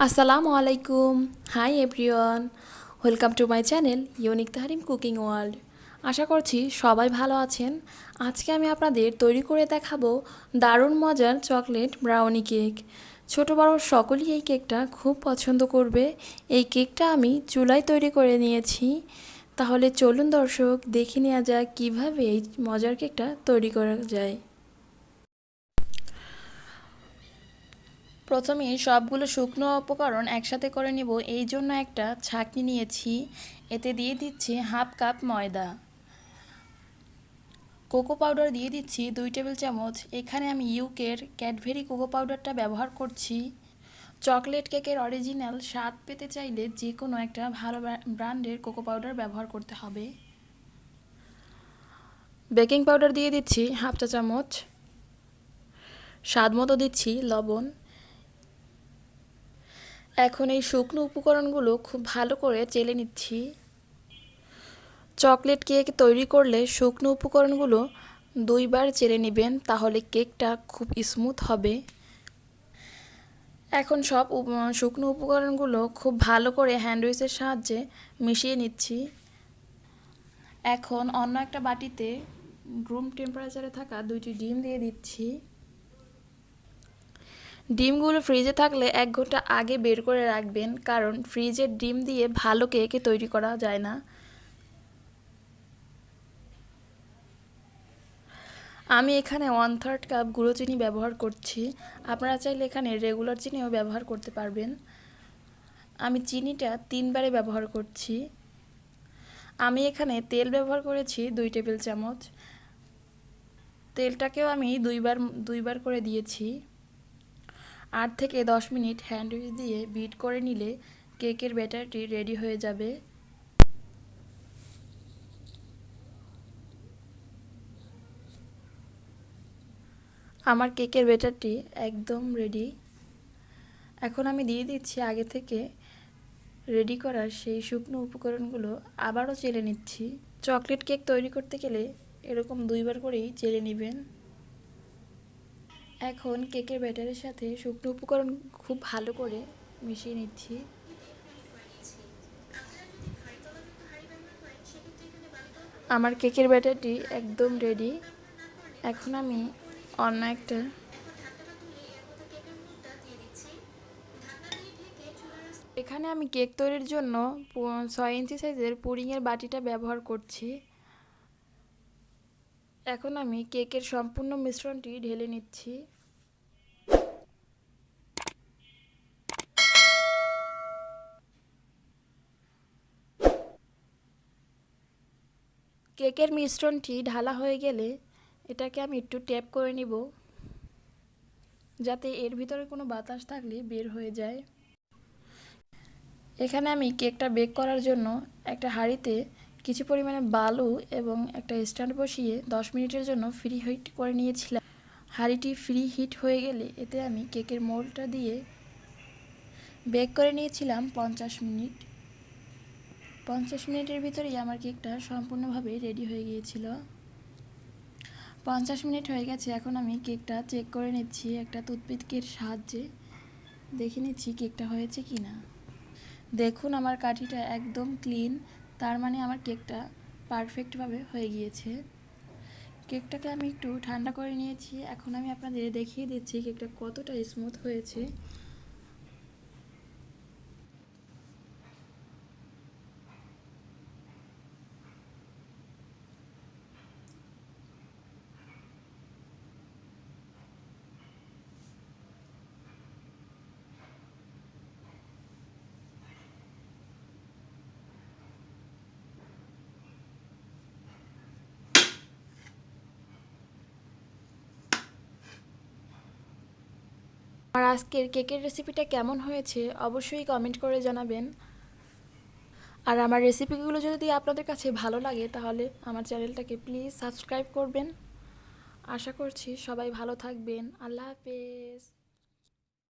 আসসালামু আলাইকুম। Hi everyone, welcome to my channel unique Tahrim cooking world. আশা করছি সবাই ভালো আছেন। আজকে আমি আপনাদের তৈরি করে দেখাবো দারুণ মজার চকলেট ব্রাউনি কেক। ছোট বড় সকলেই এই কেকটা খুব পছন্দ করবে। এই কেকটা আমি চুলায় তৈরি করে নিয়েছি। তাহলে চলুন দর্শক, দেখে নেওয়া যাক কীভাবে এই মজার কেকটা তৈরি করা যায়। প্রথমে সবগুলো শুকনো উপকরণ একসাথে করে নেব, এই জন্য একটা ছাঁকনি নিয়েছি। এতে দিয়ে দিচ্ছি হাফ কাপ ময়দা, কোকো পাউডার দিয়ে দিচ্ছি 2 টেবিল চামচ। এখানে আমি ইউকের ক্যাডবেরি কোকো পাউডারটা ব্যবহার করছি। চকলেট কেকের অরিজিনাল স্বাদ পেতে চাইলে যে কোনো একটা ভালো ব্র্যান্ডের কোকো পাউডার ব্যবহার করতে হবে। বেকিং পাউডার দিয়ে দিচ্ছি হাফ চা চামচ, স্বাদ মতো দিচ্ছি লবণ। এখন এই শুকনো উপকরণগুলো খুব ভালো করে চেলে নিচ্ছি। চকলেট কেক তৈরি করলে শুকনো উপকরণগুলো 2 বার চেলে নেবেন, তাহলে কেকটা খুব স্মুথ হবে। এখন সব শুকনো উপকরণগুলো খুব ভালো করে হ্যান্ড উইচের সাহায্যে মিশিয়ে নিচ্ছি। এখন অন্য একটা বাটিতে রুম টেম্পারেচারে থাকা 2টি ডিম দিয়ে দিচ্ছি। ডিমগুলো ফ্রিজে থাকলে 1 ঘন্টা আগে বের করে রাখবেন, কারণ ফ্রিজের ডিম দিয়ে ভালো কেক তৈরি করা যায় না। আমি এখানে 1/3 কাপ গুঁড়ো চিনি ব্যবহার করছি। আপনারা চাইলে এখানে রেগুলার চিনিও ব্যবহার করতে পারবেন। আমি চিনিটা 3 বারে ব্যবহার করছি। আমি এখানে তেল ব্যবহার করেছি 2 টেবিল চামচ। তেলটাকেও আমি 2 বার করে দিয়েছি। 8 থেকে 10 মিনিট হ্যান্ড উইচ দিয়ে বিট করে নিলে কেকের ব্যাটারটি রেডি হয়ে যাবে। আমার কেকের ব্যাটারটি একদম রেডি। এখন আমি দিয়ে দিচ্ছি আগে থেকে রেডি করার সেই শুকনো উপকরণগুলো, আবারও চেলে নিচ্ছি। চকলেট কেক তৈরি করতে গেলে এরকম 2 বার করেই চেলে নেবেন। এখন কেকের ব্যাটারের সাথে শুকনো উপকরণ খুব ভালো করে মিশিয়ে নিচ্ছি। আমার কেকের ব্যাটারটি একদম রেডি। এখন আমি অন্য একটা এখানে আমি কেক তৈরির জন্য 6 ইঞ্চি সাইজের পুডিংয়ের বাটিটা ব্যবহার করছি। এখন আমি কেকের সম্পূর্ণ মিশ্রণটি ঢেলে নিচ্ছি। কেকের মিশ্রণটি ঢালা হয়ে গেলে এটাকে আমি একটু ট্যাপ করে নিব, যাতে এর ভিতরে কোনো বাতাস থাকলে বের হয়ে যায়। এখানে আমি কেকটা বেক করার জন্য একটা হাঁড়িতে কিছু পরিমাণে বালু এবং একটা স্ট্যান্ড বসিয়ে 10 মিনিটের জন্য ফ্রি হিট করে নিয়েছিলাম। হাঁড়িটি ফ্রি হিট হয়ে গেলে এতে আমি কেকের মোল্ডটা দিয়ে বেক করে নিয়েছিলাম 50 মিনিট। 50 মিনিটের ভিতরেই আমার কেকটা সম্পূর্ণভাবে রেডি হয়ে গিয়েছিল। 50 মিনিট হয়ে গেছে। এখন আমি কেকটা চেক করে নিচ্ছি একটা টুথপিকের সাহায্যে। দেখে নিচ্ছি কেকটা হয়েছে কি না। দেখুন আমার কাঠিটা একদম ক্লিন, তার মানে আমার কেকটা পারফেক্টভাবে হয়ে গিয়েছে। কেকটাকে আমি একটু ঠান্ডা করে নিয়েছি। এখন আমি আপনাদের দেখিয়ে দিচ্ছি কেকটা কতটা স্মুথ হয়েছে। আর আজকের কেকের রেসিপিটা কেমন হয়েছে অবশ্যই কমেন্ট করে জানাবেন। আর আমার রেসিপিগুলো যদি আপনাদের কাছে ভালো লাগে তাহলে আমার চ্যানেলটাকে প্লিজ সাবস্ক্রাইব করবেন। আশা করছি সবাই ভালো থাকবেন। আল্লাহ হাফেজ।